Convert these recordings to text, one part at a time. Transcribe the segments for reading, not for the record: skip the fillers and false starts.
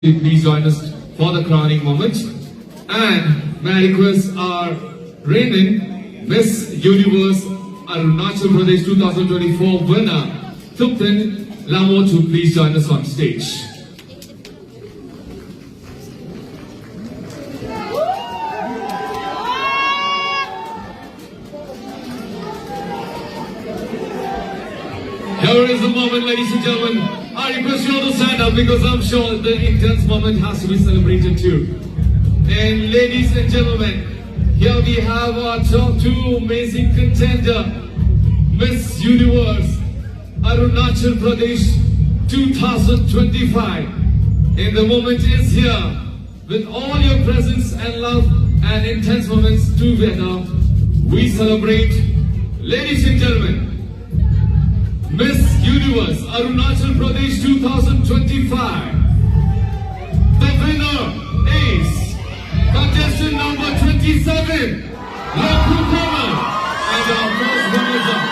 Please join us for the crowning moment. And may I request our reigning Miss Universe Arunachal Pradesh 2024 winner, Thupten Lamo, to please join us on stage. Here is the moment, ladies and gentlemen. I request you all to stand up because I'm sure the intense moment has to be celebrated too. And ladies and gentlemen, here we have our top two amazing contender, Miss Universe Arunachal Pradesh 2025. And the moment is here. With all your presence and love and intense moments together, we celebrate, ladies and gentlemen, Miss Universe Arunachal Pradesh 2025. The winner is contestant number 27, and our first runner-up.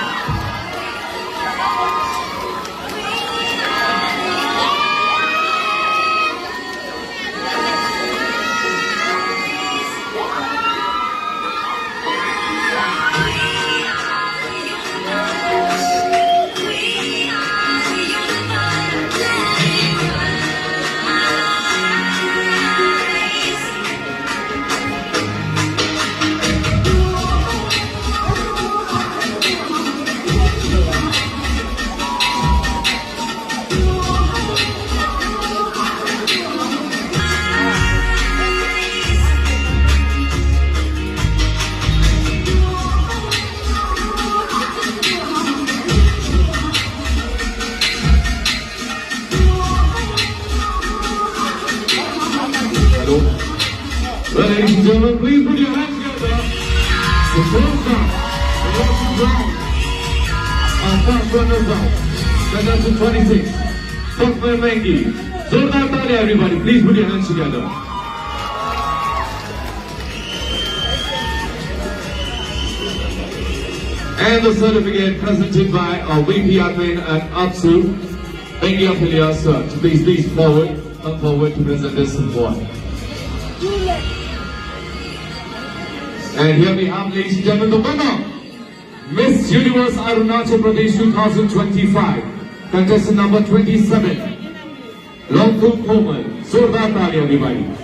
Well, ladies and gentlemen, please put your hands together. The first round, the last round, our first runners-up, contestant 26, Thupten Mengi. Zordar Talia, everybody, please put your hands together. And the certificate presented by our VP Admin and Apsu, Mengi Aphilia, sir. Please come forward to present this award. And here we have, ladies and gentlemen, the winner, Miss Universe Arunachal Pradesh 2025, contestant number 27, Longthuk Komal. Zordar Talia, everybody.